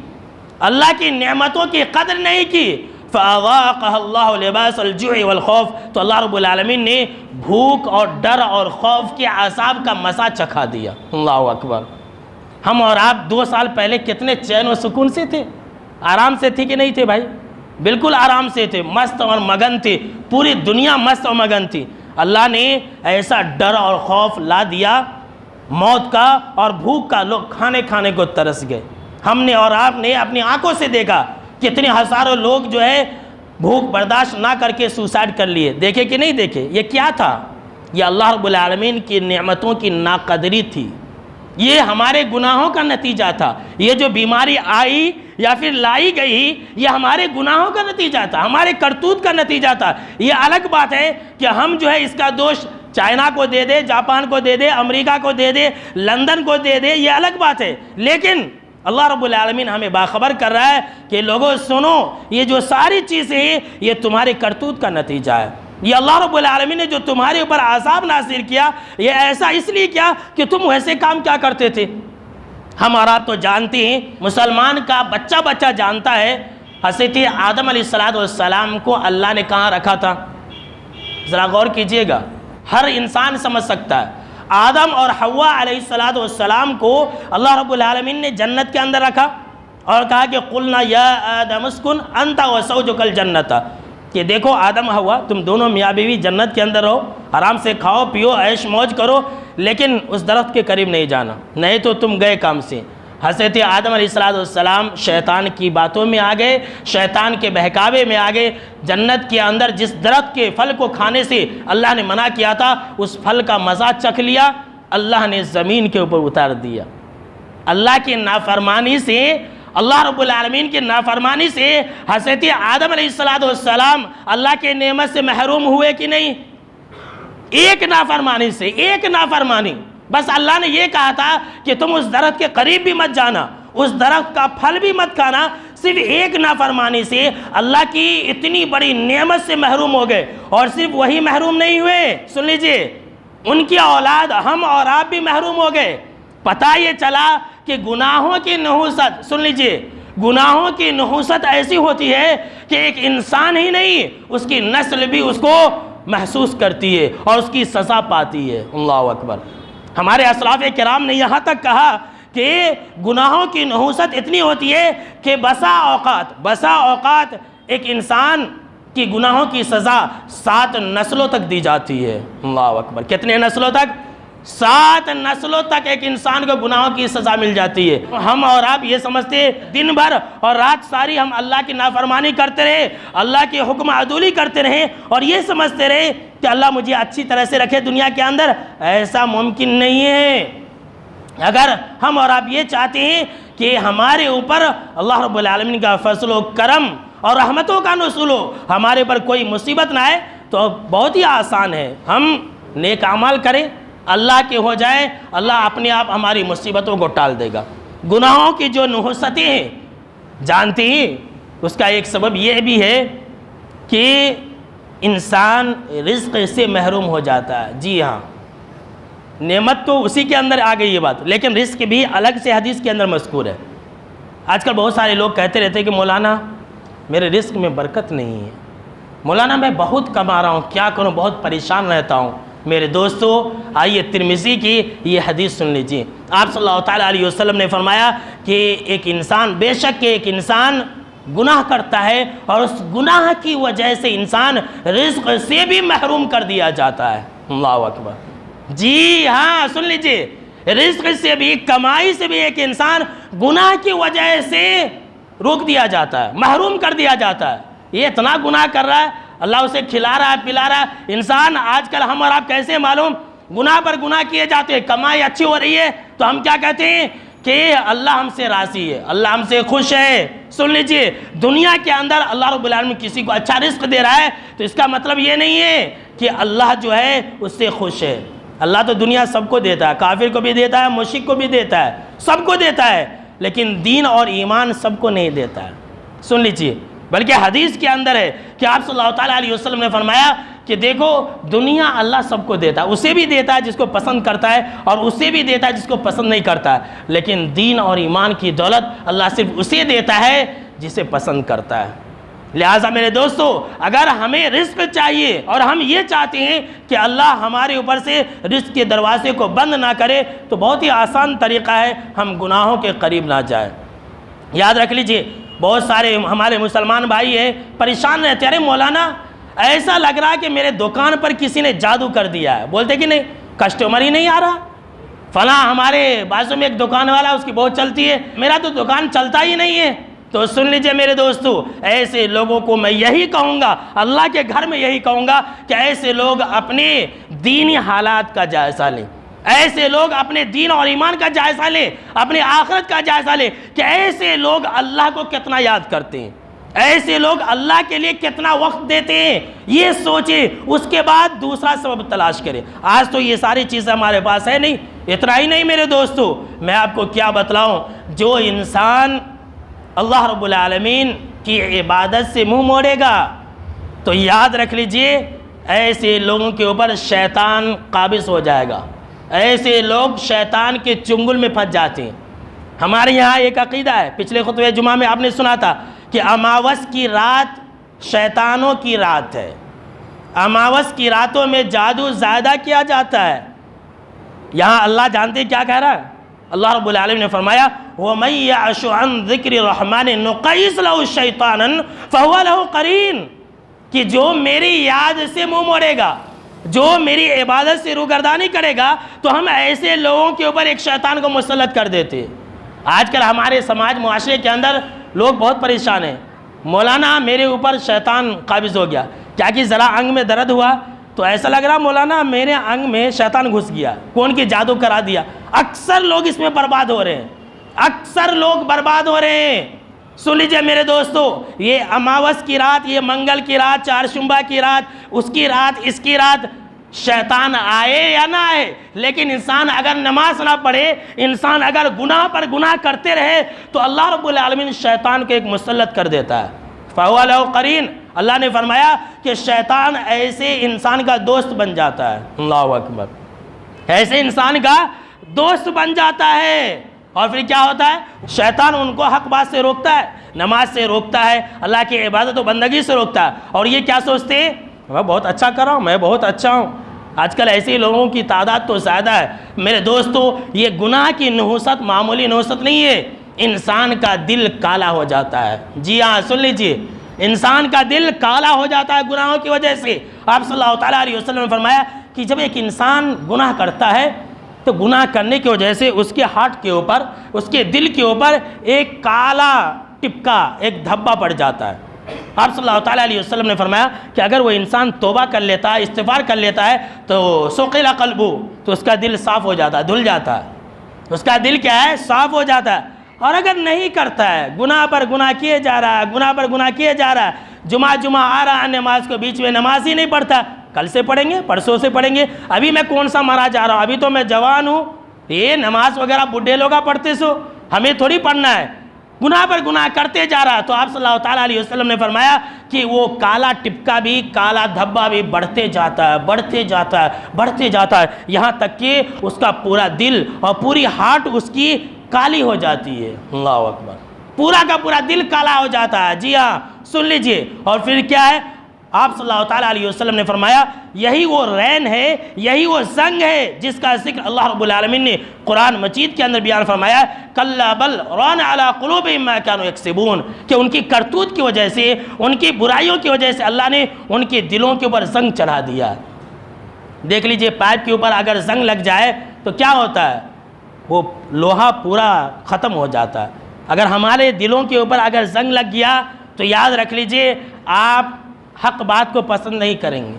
Speaker 1: اللہ کی نعمتوں کی قدر نہیں کی۔ فَأَذَاقَهَا اللَّهُ لِبَاسَ الْجُوعِ وَالْخَوْفِ، تو اللہ رب العالمین نے بھوک اور ڈر اور خوف کے عذاب کا مزہ چکھا دیا۔ اللہ اکبر۔ ہم اور آپ 2 سال پہلے کتنے چین و سکون سے تھے، آرام سے تھے کہ نہیں تھے بھائی؟ بالکل آرام سے تھے، مست اور مگن تھے، پوری دنیا مست اور مگن تھی۔ اللہ نے ایسا ڈر اور خوف لا دیا موت کا اور بھوک کا، لوگ کھانے کو ترس گئے۔ ہم نے اور آپ نے اپنی آنکھوں سے دیکھا کتنے ہزاروں لوگ جو ہے بھوک برداشت نہ کر کے سوسائڈ کر لیے، دیکھے کہ نہیں دیکھے؟ یہ کیا تھا؟ یہ اللہ رب العالمین کی نعمتوں کی ناقدری تھی، یہ ہمارے گناہوں کا نتیجہ تھا۔ یہ جو بیماری آئی یا پھر لائی گئی، یہ ہمارے گناہوں کا نتیجہ تھا، ہمارے کرتوت کا نتیجہ تھا۔ یہ الگ بات ہے کہ ہم جو ہے اس کا دوش چائنا کو دے دے، جاپان کو دے دے، امریکہ کو دے دے، لندن کو دے دے، یہ الگ بات ہے۔ لیکن اللہ رب العالمین ہمیں باخبر کر رہا ہے کہ لوگوں سنو، یہ جو ساری چیزیں ہیں یہ تمہارے کرتوت کا نتیجہ ہے۔ یہ اللہ رب العالمین نے جو تمہارے اوپر عذاب نازل کیا، یہ ایسا اس لیے کیا کہ تم ویسے کام کیا کرتے تھے۔ ہم اور آپ تو جانتے ہیں، مسلمان کا بچہ جانتا ہے حضرت آدم علیہ السلام کو اللہ نے کہاں رکھا تھا۔ ذرا غور کیجئے گا، ہر انسان سمجھ سکتا ہے۔ آدم اور حوا علیہ السلام کو اللہ رب العالمین نے جنت کے اندر رکھا اور کہا کہ قلنا یا آدم اسکن انت وزوجک الجنت، کہ دیکھو آدم حوا تم دونوں میاں بیوی جنت کے اندر رہو، آرام سے کھاؤ پیو عیش موج کرو، لیکن اس درخت کے قریب نہیں جانا، نہیں تو تم گئے کام سے۔ حضرت آدم علیہ السلام شیطان کی باتوں میں آ گئے، شیطان کے بہکاوے میں آ گئے۔ جنت کے اندر جس درخت کے پھل کو کھانے سے اللہ نے منع کیا تھا، اس پھل کا مزہ چکھ لیا، اللہ نے زمین کے اوپر اتار دیا۔ اللہ کی نافرمانی سے، اللہ رب العالمین کی نافرمانی سے حضرت آدم علیہ السلام اللہ کے نعمت سے محروم ہوئے کہ نہیں؟ ایک نافرمانی سے، ایک نافرمانی، بس اللہ نے یہ کہا تھا کہ تم اس درخت کے قریب بھی مت جانا، اس درخت کا پھل بھی مت کھانا۔ صرف ایک نافرمانی سے اللہ کی اتنی بڑی نعمت سے محروم ہو گئے، اور صرف وہی محروم نہیں ہوئے، سن لیجئے، ان کی اولاد ہم اور آپ بھی محروم ہو گئے۔ پتہ یہ چلا کہ گناہوں کی نحوست، سن لیجئے، گناہوں کی نحوست ایسی ہوتی ہے کہ ایک انسان ہی نہیں، اس کی نسل بھی اس کو محسوس کرتی ہے اور اس کی سزا پاتی ہے۔ اللہ اکبر۔ ہمارے اسلاف کرام نے یہاں تک کہا کہ گناہوں کی نحوست اتنی ہوتی ہے کہ بسا اوقات ایک انسان کی گناہوں کی سزا 7 نسلوں تک دی جاتی ہے۔ اللہ اکبر۔ کتنے نسلوں تک؟ 7 نسلوں تک ایک انسان کو گناہوں کی سزا مل جاتی ہے۔ ہم اور آپ یہ سمجھتے دن بھر اور رات ساری ہم اللہ کی نافرمانی کرتے رہے، اللہ کی حکم عدولی کرتے رہے اور یہ سمجھتے رہے کہ اللہ مجھے اچھی طرح سے رکھے دنیا کے اندر۔ ایسا ممکن نہیں ہے۔ اگر ہم اور آپ یہ چاہتے ہیں کہ ہمارے اوپر اللہ رب العالمین کا فضل و کرم اور رحمتوں کا نزول ہو، ہمارے پر کوئی مصیبت نہ آئے، تو بہت ہی آسان ہے، ہم نیک اعمال کریں، اللہ کے ہو جائے، اللہ اپنے آپ ہماری مصیبتوں کو ٹال دے گا۔ گناہوں کی جو نحوستیں ہیں جانتے ہیں، اس کا ایک سبب یہ بھی ہے کہ انسان رزق سے محروم ہو جاتا ہے۔ جی ہاں، نعمت تو اسی کے اندر آ گئی یہ بات، لیکن رزق بھی الگ سے حدیث کے اندر مذکور ہے۔ آج کل بہت سارے لوگ کہتے رہتے ہیں کہ مولانا میرے رزق میں برکت نہیں ہے، مولانا میں بہت کما رہا ہوں، کیا کروں، بہت پریشان رہتا ہوں۔ میرے دوستو، آئیے ترمذی کی یہ حدیث سن لیجیے۔ آپ صلی اللہ تعالیٰ علیہ وسلم نے فرمایا کہ ایک انسان، بے شک کہ ایک انسان گناہ کرتا ہے اور اس گناہ کی وجہ سے انسان رزق سے بھی محروم کر دیا جاتا ہے۔ اللہ اکبر۔ جی ہاں، سن لیجیے، رزق سے بھی، کمائی سے بھی ایک انسان گناہ کی وجہ سے روک دیا جاتا ہے، محروم کر دیا جاتا ہے۔ یہ اتنا گناہ کر رہا ہے، اللہ اسے کھلا رہا ہے، پلا رہا ہے۔ انسان آج کل ہم اور آپ کیسے معلوم گناہ پر گناہ کیے جاتے ہیں، کمائی اچھی ہو رہی ہے تو ہم کیا کہتے ہیں کہ اللہ ہم سے راضی ہے، اللہ ہم سے خوش ہے۔ سن لیجئے، دنیا کے اندر اللہ رب العالمین کسی کو اچھا رزق دے رہا ہے تو اس کا مطلب یہ نہیں ہے کہ اللہ جو ہے اس سے خوش ہے۔ اللہ تو دنیا سب کو دیتا ہے، کافر کو بھی دیتا ہے، مشرک کو بھی دیتا ہے، سب کو دیتا ہے، لیکن دین اور ایمان سب کو نہیں دیتا ہے۔ سن لیجئے، بلکہ حدیث کے اندر ہے کہ آپ صلی اللہ تعالیٰ علیہ وسلم نے فرمایا کہ دیکھو، دنیا اللہ سب کو دیتا ہے، اسے بھی دیتا ہے جس کو پسند کرتا ہے اور اسے بھی دیتا ہے جس کو پسند نہیں کرتا ہے، لیکن دین اور ایمان کی دولت اللہ صرف اسے دیتا ہے جسے پسند کرتا ہے۔ لہٰذا میرے دوستو، اگر ہمیں رزق چاہیے اور ہم یہ چاہتے ہیں کہ اللہ ہمارے اوپر سے رزق کے دروازے کو بند نہ کرے، تو بہت ہی آسان طریقہ ہے، ہم گناہوں کے قریب نہ جائیں۔ یاد رکھ لیجئے، بہت سارے ہمارے مسلمان بھائی ہیں پریشان رہتے ہیں، ارے مولانا ایسا لگ رہا کہ میرے دکان پر کسی نے جادو کر دیا ہے، بولتے کہ نہیں کسٹمر ہی نہیں آ رہا، فلاں ہمارے بازو میں ایک دکان والا اس کی بہت چلتی ہے، میرا تو دکان چلتا ہی نہیں ہے۔ تو سن لیجئے میرے دوستو، ایسے لوگوں کو میں یہی کہوں گا، اللہ کے گھر میں یہی کہوں گا کہ ایسے لوگ اپنے دینی حالات کا جائزہ لیں، ایسے لوگ اپنے دین اور ایمان کا جائزہ لیں، اپنے آخرت کا جائزہ لیں کہ ایسے لوگ اللہ کو کتنا یاد کرتے ہیں، ایسے لوگ اللہ کے لیے کتنا وقت دیتے ہیں، یہ سوچیں، اس کے بعد دوسرا سبب تلاش کریں۔ آج تو یہ ساری چیزیں ہمارے پاس ہے نہیں۔ اتنا ہی نہیں میرے دوستو، میں آپ کو کیا بتلاؤں، جو انسان اللہ رب العالمین کی عبادت سے منہ موڑے گا تو یاد رکھ لیجئے ایسے لوگوں کے اوپر شیطان قابض ہو جائے گا، ایسے لوگ شیطان کے چنگل میں پھنس جاتے ہیں۔ ہمارے یہاں ایک عقیدہ ہے، پچھلے خطبہ جمعہ میں آپ نے سنا تھا کہ اماوس کی رات شیطانوں کی رات ہے، اماوس کی راتوں میں جادو زیادہ کیا جاتا ہے۔ یہاں اللہ جانتے کیا کہہ رہا ہے؟ اللہ رب العالمین نے فرمایا وَمَن يَعْشُ عَن ذِكْرِ الرَّحْمَنِ نُقَيِّضْ لَهُ شَيْطَانًا فَهُوَ لَهُ قَرِينٌ، کہ جو میری یاد سے منہ موڑے گا، جو میری عبادت سے روگردانی کرے گا، تو ہم ایسے لوگوں کے اوپر ایک شیطان کو مسلط کر دیتے۔ آج کل ہمارے سماج معاشرے کے اندر لوگ بہت پریشان ہیں، مولانا میرے اوپر شیطان قابض ہو گیا، کیا کہ ذرا انگ میں درد ہوا تو ایسا لگ رہا مولانا میرے انگ میں شیطان گھس گیا، کون کی جادو کرا دیا۔ اکثر لوگ اس میں برباد ہو رہے ہیں، اکثر لوگ برباد ہو رہے ہیں۔ سن لیجئے میرے دوستو، یہ اماوس کی رات، یہ منگل کی رات، چہارشنبہ کی رات، اس کی رات، اس کی رات، شیطان آئے یا نہ آئے، لیکن انسان اگر نماز نہ پڑھے، انسان اگر گناہ پر گناہ کرتے رہے تو اللہ رب العالمین شیطان کو ایک مسلط کر دیتا ہے۔ فَهُوَ لَهُ قَرِينٌ، اللہ نے فرمایا کہ شیطان ایسے انسان کا دوست بن جاتا ہے۔ اللہ اکبر، ایسے انسان کا دوست بن جاتا ہے، اور پھر کیا ہوتا ہے؟ شیطان ان کو حق بات سے روکتا ہے، نماز سے روکتا ہے، اللہ کی عبادت و بندگی سے روکتا ہے، اور یہ کیا سوچتے ہیں میں بہت اچھا کر رہا ہوں، میں بہت اچھا ہوں۔ آج کل ایسے لوگوں کی تعداد تو زیادہ ہے میرے دوستو۔ یہ گناہ کی نحوست معمولی نحوست نہیں ہے، انسان کا دل کالا ہو جاتا ہے۔ جی ہاں سن لیجیے، انسان کا دل کالا ہو جاتا ہے گناہوں کی وجہ سے۔ آپ صلی اللہ تعالیٰ علیہ وسلم نے فرمایا کہ جب ایک انسان گناہ کرتا ہے تو گناہ کرنے کی وجہ سے اس کے ہارٹ کے اوپر، اس کے دل کے اوپر ایک کالا ٹپکا، ایک دھبا پڑ جاتا ہے۔ آپ صلی اللہ تعالیٰ علیہ وسلم نے فرمایا کہ اگر وہ انسان توبہ کر لیتا ہے، استغفار کر لیتا ہے تو سقل قلبہ، تو اس کا دل صاف ہو جاتا ہے، دھل جاتا ہے، اس کا دل کیا ہے؟ صاف ہو جاتا ہے۔ اور اگر نہیں کرتا ہے، گناہ پر گناہ کیے جا رہا ہے، گناہ پر گناہ کیے جا رہا ہے، جمعہ آ رہا ہے، نماز کو بیچ میں نماز ہی نہیں پڑھتا، کل سے پڑھیں گے، پرسوں سے پڑھیں گے، ابھی میں کون سا مرا جا رہا ہوں، ابھی تو میں جوان ہوں، یہ نماز وغیرہ بڈھے لوگا پڑھتے سو، ہمیں تھوڑی پڑھنا ہے، گناہ پر گناہ کرتے جا رہا ہے۔ تو آپ صلی اللہ تعالیٰ علیہ وسلم نے فرمایا کہ وہ کالا ٹپکا بھی، کالا دھبا بھی بڑھتے جاتا ہے، بڑھتے جاتا ہے، بڑھتے جاتا ہے، یہاں تک کہ اس کا پورا دل اور پوری ہارٹ اس کی کالی ہو جاتی ہے۔ اللہ اکبر، پورا کا پورا دل کالا ہو جاتا ہے۔ جی ہاں سن لیجئے، اور پھر کیا ہے؟ آپ صلی اللہ تعالیٰ علیہ وسلم نے فرمایا یہی وہ رین ہے، یہی وہ زنگ ہے جس کا ذکر اللہ رب العالمین نے قرآن مجید کے اندر بیان فرمایا کَلَّا بَلْ رَانَ عَلَىٰ قُلُوبِهِم مَّا كَانُوا يَكْسِبُونَ، کہ ان کی کرتوت کی وجہ سے، ان کی برائیوں کی وجہ سے اللہ نے ان کے دلوں کے اوپر زنگ چڑھا دیا۔ دیکھ لیجئے پائپ کے اوپر اگر زنگ لگ جائے تو کیا ہوتا ہے؟ وہ لوہا پورا ختم ہو جاتا ہے۔ اگر ہمارے دلوں کے اوپر اگر زنگ لگ گیا تو یاد رکھ لیجئے آپ حق بات کو پسند نہیں کریں گے،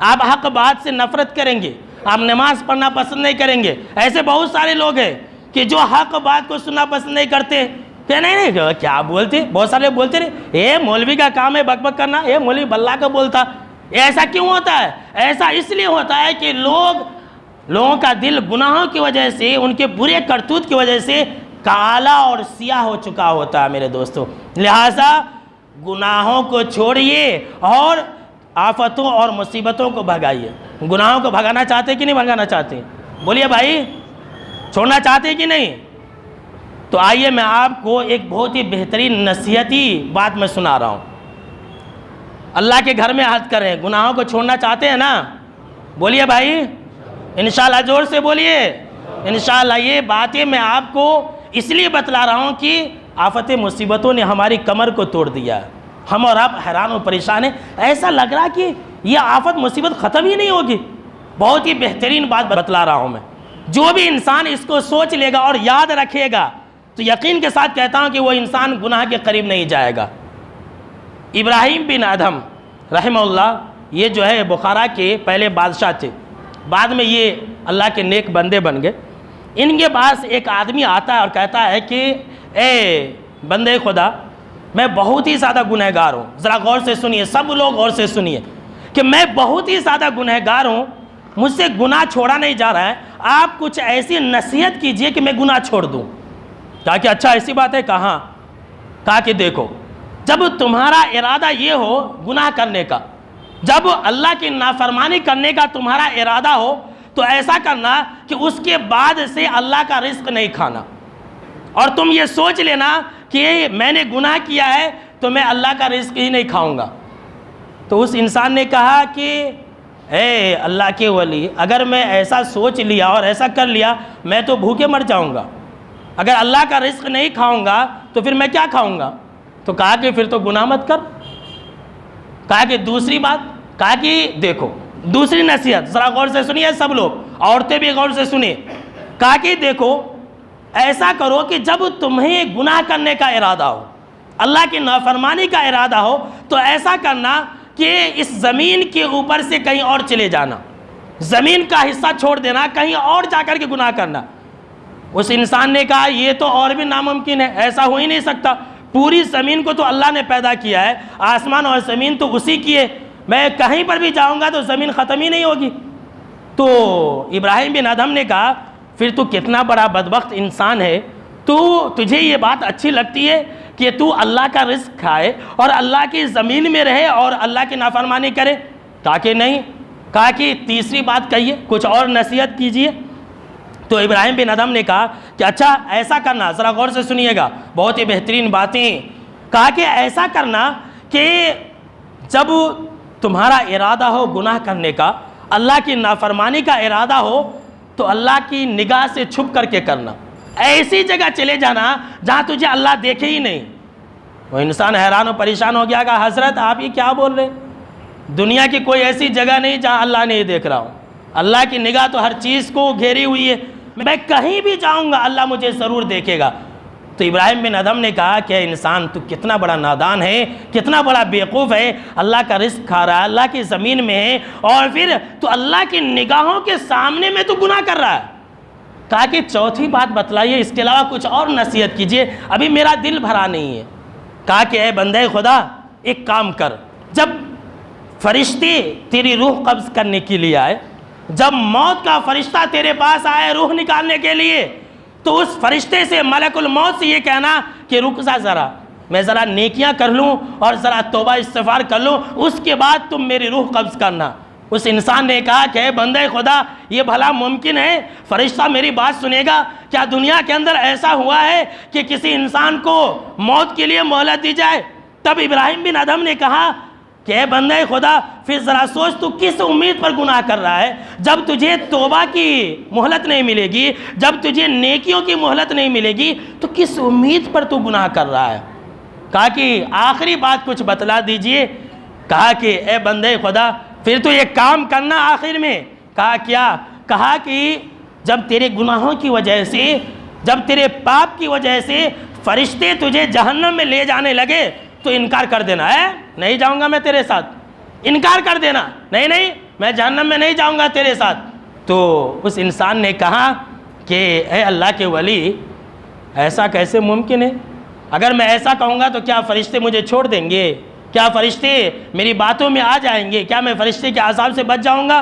Speaker 1: آپ حق بات سے نفرت کریں گے، آپ نماز پڑھنا پسند نہیں کریں گے۔ ایسے بہت سارے لوگ ہیں کہ جو حق بات کو سننا پسند نہیں کرتے، کہ نہیں کیا بولتے، بہت سارے بولتے رہے اے مولوی کا کام ہے بک بک کرنا، اے مولوی بلّہ کا بولتا۔ ایسا کیوں ہوتا ہے؟ ایسا اس لیے ہوتا ہے کہ لوگوں کا دل گناہوں کی وجہ سے، ان کے برے کرتوت کی وجہ سے کالا اور سیاہ ہو چکا ہوتا ہے میرے دوستو۔ لہٰذا گناہوں کو چھوڑیے اور آفتوں اور مصیبتوں کو بھگائیے۔ گناہوں کو بھگانا چاہتے کہ نہیں بھگانا چاہتے؟ بولیے بھائی، چھوڑنا چاہتے کہ نہیں؟ تو آئیے میں آپ کو ایک بہت ہی بہترین نصیحتی بات میں سنا رہا ہوں۔ اللہ کے گھر میں عہد کریں، گناہوں کو چھوڑنا چاہتے ہیں نا؟ بولیے بھائی، انشاءاللہ زور سے بولیے۔ انشاءاللہ یہ باتیں میں آپ کو اس لیے بتلا رہا ہوں کہ آفت مصیبتوں نے ہماری کمر کو توڑ دیا، ہم اور آپ حیران و پریشان ہیں، ایسا لگ رہا کہ یہ آفت مصیبت ختم ہی نہیں ہوگی۔ بہت ہی بہترین بات بتلا رہا ہوں میں، جو بھی انسان اس کو سوچ لے گا اور یاد رکھے گا تو یقین کے ساتھ کہتا ہوں کہ وہ انسان گناہ کے قریب نہیں جائے گا۔ ابراہیم بن ادھم رحمہ اللہ، یہ جو ہے بخارا کے پہلے بادشاہ تھے، بعد میں یہ اللہ کے نیک بندے بن گئے۔ ان کے پاس ایک آدمی آتا ہے اور کہتا ہے کہ اے بندے خدا، میں بہت ہی زیادہ گنہگار ہوں، ذرا غور سے سنیے، سب لوگ غور سے سنیے کہ میں بہت ہی زیادہ گنہگار ہوں، مجھ سے گناہ چھوڑا نہیں جا رہا ہے، آپ کچھ ایسی نصیحت کیجئے کہ میں گناہ چھوڑ دوں۔ کہا کہ اچھا ایسی بات ہے، کہاں؟ کہا کہ دیکھو، جب تمہارا ارادہ یہ ہو گناہ کرنے کا، جب اللہ کی نافرمانی کرنے کا تمہارا ارادہ ہو تو ایسا کرنا کہ اس کے بعد سے اللہ کا رزق نہیں کھانا، اور تم یہ سوچ لینا کہ میں نے گناہ کیا ہے تو میں اللہ کا رزق ہی نہیں کھاؤں گا۔ تو اس انسان نے کہا کہ اے اللہ کے ولی، اگر میں ایسا سوچ لیا اور ایسا کر لیا میں تو بھوکے مر جاؤں گا، اگر اللہ کا رزق نہیں کھاؤں گا تو پھر میں کیا کھاؤں گا؟ تو کہا کہ پھر تو گناہ مت کر۔ کہا کہ دوسری بات، کہا کہ دیکھو دوسری نصیحت، ذرا غور سے سنیے سب لوگ، عورتیں بھی غور سے سنیے۔ کہا کہ دیکھو ایسا کرو کہ جب تمہیں گناہ کرنے کا ارادہ ہو، اللہ کی نافرمانی کا ارادہ ہو، تو ایسا کرنا کہ اس زمین کے اوپر سے کہیں اور چلے جانا، زمین کا حصہ چھوڑ دینا، کہیں اور جا کر کے گناہ کرنا۔ اس انسان نے کہا یہ تو اور بھی ناممکن ہے، ایسا ہو ہی نہیں سکتا، پوری زمین کو تو اللہ نے پیدا کیا ہے، آسمان اور زمین تو اسی کی ہے، میں کہیں پر بھی جاؤں گا تو زمین ختم ہی نہیں ہوگی۔ تو ابراہیم بن ادھم نے کہا پھر تو کتنا بڑا بدبخت انسان ہے، تجھے یہ بات اچھی لگتی ہے کہ تو اللہ کا رزق کھائے اور اللہ کی زمین میں رہے اور اللہ کی نافرمانی کرے؟ کہا کہ نہیں۔ کہا کہ تیسری بات کہیے، کچھ اور نصیحت کیجئے۔ تو ابراہیم بن ادھم نے کہا کہ اچھا ایسا کرنا، ذرا غور سے سنیے گا، بہت ہی بہترین باتیں۔ کہا کہ ایسا کرنا کہ جب تمہارا ارادہ ہو گناہ کرنے کا، اللہ کی نافرمانی کا ارادہ ہو، تو اللہ کی نگاہ سے چھپ کر کے کرنا، ایسی جگہ چلے جانا جہاں تجھے اللہ دیکھے ہی نہیں۔ وہ انسان حیران و پریشان ہو گیا، کہا حضرت آپ یہ کیا بول رہے؟ دنیا کی کوئی ایسی جگہ نہیں جہاں اللہ نہیں دیکھ رہا ہوں، اللہ کی نگاہ تو ہر چیز کو گھیری ہوئی ہے، میں کہیں بھی جاؤں گا اللہ مجھے ضرور دیکھے گا۔ تو ابراہیم بن ادھم نے کہا کہ انسان تو کتنا بڑا نادان ہے، کتنا بڑا بیوقوف ہے، اللہ کا رزق کھا رہا ہے، اللہ کی زمین میں ہے، اور پھر تو اللہ کی نگاہوں کے سامنے میں تو گناہ کر رہا ہے۔ کہا کہ چوتھی بات بتلائیے، اس کے علاوہ کچھ اور نصیحت کیجئے، ابھی میرا دل بھرا نہیں ہے۔ کہا کہ اے بندے خدا ایک کام کر، جب فرشتے تیری روح قبض کرنے کے لیے آئے، جب موت کا فرشتہ تیرے پاس آئے روح نکالنے کے لیے، تو اس فرشتے سے ملک الموت سے یہ کہنا کہ رک جا ذرا، میں ذرا نیکیاں کر لوں اور ذرا توبہ استغفار کر لوں، اس کے بعد تم میری روح قبض کرنا۔ اس انسان نے کہا کہ اے بندے خدا یہ بھلا ممکن ہے؟ فرشتہ میری بات سنے گا؟ کیا دنیا کے اندر ایسا ہوا ہے کہ کسی انسان کو موت کے لیے مہلت دی جائے؟ تب ابراہیم بن ادھم نے کہا کہ اے بندے خدا پھر ذرا سوچ تو کس امید پر گناہ کر رہا ہے؟ جب تجھے توبہ کی مہلت نہیں ملے گی، جب تجھے نیکیوں کی مہلت نہیں ملے گی، تو کس امید پر تو گناہ کر رہا ہے؟ کہا کہ آخری بات کچھ بتلا دیجئے۔ کہا کہ اے بندے خدا پھر تو یہ کام کرنا آخر میں۔ کہا کیا؟ کہا کہ جب تیرے گناہوں کی وجہ سے، جب تیرے پاپ کی وجہ سے فرشتے تجھے جہنم میں لے جانے لگے تو انکار کر دینا ہے، نہیں جاؤں گا میں تیرے ساتھ، انکار کر دینا، نہیں میں جہنم میں نہیں جاؤں گا تیرے ساتھ۔ تو اس انسان نے کہا کہ اے اللہ کے ولی ایسا کیسے ممکن ہے؟ اگر میں ایسا کہوں گا تو کیا فرشتے مجھے چھوڑ دیں گے؟ کیا فرشتے میری باتوں میں آ جائیں گے؟ کیا میں فرشتے کے عذاب سے بچ جاؤں گا؟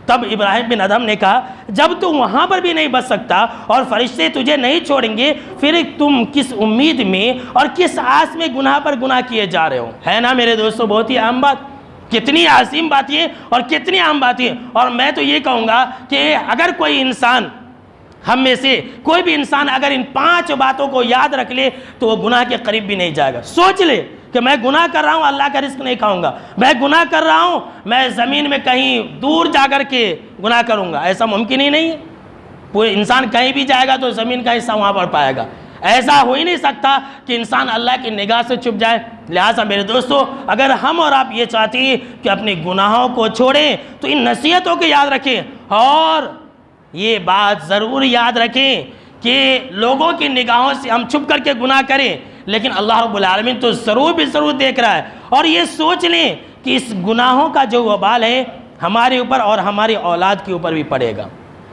Speaker 1: تب ابراہیم بن ادھم نے کہا جب تو وہاں پر بھی نہیں بچ سکتا اور فرشتے تجھے نہیں چھوڑیں گے، پھر تم کس امید میں اور کس آس میں گناہ پر گناہ کیے جا رہے ہو؟ ہے نا میرے دوستو بہت ہی اہم بات، کتنی عظیم باتیں اور کتنی اہم باتیں۔ اور میں تو یہ کہوں گا کہ اگر کوئی انسان، ہم میں سے کوئی بھی انسان اگر ان 5 باتوں کو یاد رکھ لے تو وہ گناہ کے قریب بھی نہیں جائے گا۔ سوچ لے کہ میں گناہ کر رہا ہوں، اللہ کا رزق نہیں کھاؤں گا، میں گناہ کر رہا ہوں، میں زمین میں کہیں دور جا کر کے گناہ کروں گا، ایسا ممکن ہی نہیں ہے۔ پورے انسان کہیں بھی جائے گا تو زمین کا حصہ وہاں پر پائے گا۔ ایسا ہو ہی نہیں سکتا کہ انسان اللہ کی نگاہ سے چھپ جائے۔ لہٰذا میرے دوستو، اگر ہم اور آپ یہ چاہتے ہیں کہ اپنے گناہوں کو چھوڑیں تو ان نصیحتوں کو یاد رکھیں، اور یہ بات ضرور یاد رکھیں کہ لوگوں کی نگاہوں سے ہم چھپ کر کے گناہ کریں، لیکن اللہ رب العالمین تو ضرور دیکھ رہا ہے، اور یہ سوچ لیں کہ اس گناہوں کا جو وبال ہے ہمارے اوپر اور ہماری اولاد کے اوپر بھی پڑے گا۔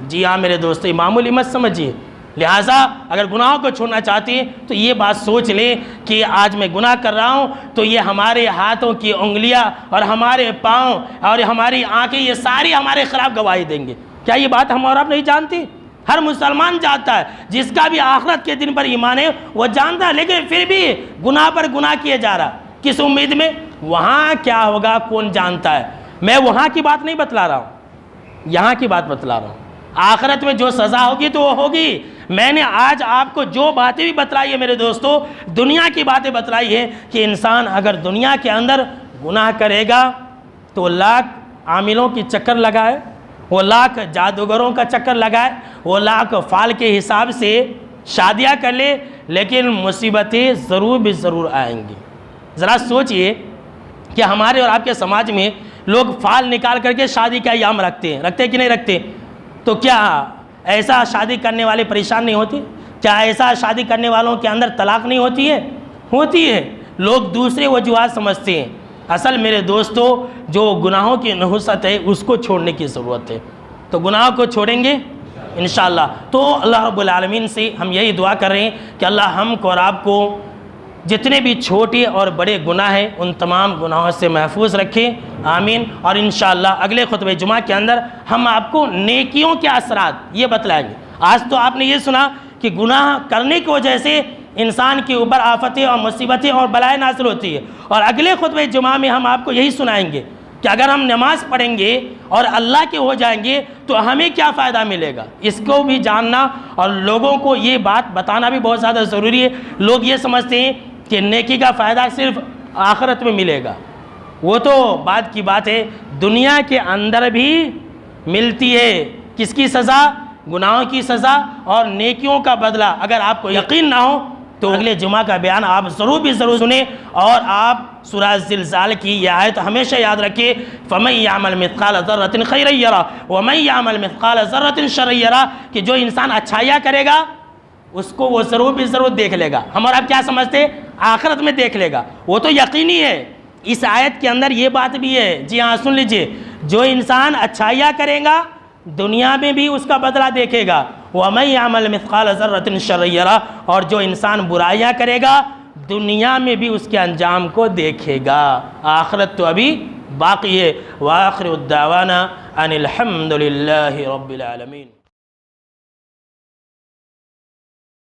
Speaker 1: جی ہاں میرے دوستو، یہ معمولی مت سمجھیے۔ لہٰذا اگر گناہوں کو چھوڑنا چاہتے ہیں تو یہ بات سوچ لیں کہ آج میں گناہ کر رہا ہوں تو یہ ہمارے ہاتھوں کی انگلیاں اور ہمارے پاؤں اور ہماری آنکھیں، یہ ساری ہمارے خلاف گواہی دیں گے۔ کیا یہ بات ہم اور آپ نہیں جانتے؟ ہر مسلمان جانتا ہے، جس کا بھی آخرت کے دن پر ایمان ہے وہ جانتا ہے، لیکن پھر بھی گناہ پر گناہ کیے جا رہا۔ کس امید میں؟ وہاں کیا ہوگا کون جانتا ہے۔ میں وہاں کی بات نہیں بتلا رہا ہوں، یہاں کی بات بتلا رہا ہوں۔ آخرت میں جو سزا ہوگی تو وہ ہوگی۔ میں نے آج آپ کو جو باتیں بھی بتلائی ہے میرے دوستو، دنیا کی باتیں بتلائی ہے کہ انسان اگر دنیا کے اندر گناہ کرے گا تو لاکھ عاملوں کی چکر لگائے، وہ لاکھ جادوگروں کا چکر لگائے، وہ لاکھ فال کے حساب سے شادیاں کر لے، لیکن مصیبتیں ضرور آئیں گی۔ ذرا سوچئے کہ ہمارے اور آپ کے سماج میں لوگ فال نکال کر کے شادی کا ایام رکھتے ہیں کہ نہیں رکھتے؟ تو کیا ایسا شادی کرنے والے پریشان نہیں ہوتے؟ کیا ایسا شادی کرنے والوں کے اندر طلاق نہیں ہوتی ہے؟ ہوتی ہے۔ لوگ دوسرے وجوہات سمجھتے ہیں۔ اصل میرے دوستو، جو گناہوں کی نحوست ہے اس کو چھوڑنے کی ضرورت ہے۔ تو گناہوں کو چھوڑیں گے انشاءاللہ۔ تو اللہ رب العالمین سے ہم یہی دعا کر رہے ہیں کہ اللہ ہم کو اور آپ کو جتنے بھی چھوٹے اور بڑے گناہ ہیں ان تمام گناہوں سے محفوظ رکھیں، آمین۔ اور انشاءاللہ اگلے خطبہ جمعہ کے اندر ہم آپ کو نیکیوں کے اثرات یہ بتلائیں گے۔ آج تو آپ نے یہ سنا کہ گناہ کرنے کی وجہ سے انسان کے اوپر آفتیں اور مصیبتیں اور بلائیں نازل ہوتی ہے، اور اگلے خطبہ جمعہ میں ہم آپ کو یہی سنائیں گے کہ اگر ہم نماز پڑھیں گے اور اللہ کے ہو جائیں گے تو ہمیں کیا فائدہ ملے گا۔ اس کو بھی جاننا اور لوگوں کو یہ بات بتانا بھی بہت زیادہ ضروری ہے۔ لوگ یہ سمجھتے ہیں کہ نیکی کا فائدہ صرف آخرت میں ملے گا، وہ تو بعد کی بات ہے، دنیا کے اندر بھی ملتی ہے۔ کس کی سزا؟ گناہوں کی سزا اور نیکیوں کا بدلہ۔ اگر آپ کو یقین نہ ہو تو اگلے جمعہ کا بیان آپ ضرور سنیں، اور آپ سورہ زلزال کی یہ آیت ہمیشہ یاد رکھیں، فَمَن يَعْمَلْ مِثْقَالَ ذَرَّةٍ خَيْرًا يَرَهُ وَمَن يَعْمَلْ مِثْقَالَ ذَرَّةٍ شَرًّا يَرَهُ، کہ جو انسان اچھائیاں کرے گا اس کو وہ ضرور دیکھ لے گا۔ ہم اور آپ کیا سمجھتے ہیں؟ آخرت میں دیکھ لے گا، وہ تو یقینی ہے۔ اس آیت کے اندر یہ بات بھی ہے، جی ہاں سن لیجئے، جو انسان اچھائیاں کرے گا دنیا میں بھی اس کا بدلہ دیکھے گا، وَمَن يَعْمَلْ مِثْقَالَ ذَرَّةٍ شَرًّا يَرَهُ، اور جو انسان برائیاں کرے گا دنیا میں بھی اس کے انجام کو دیکھے گا۔ آخرت تو ابھی باقی ہے۔ وآخر الدعوانا ان الحمد للہ رب العالمین۔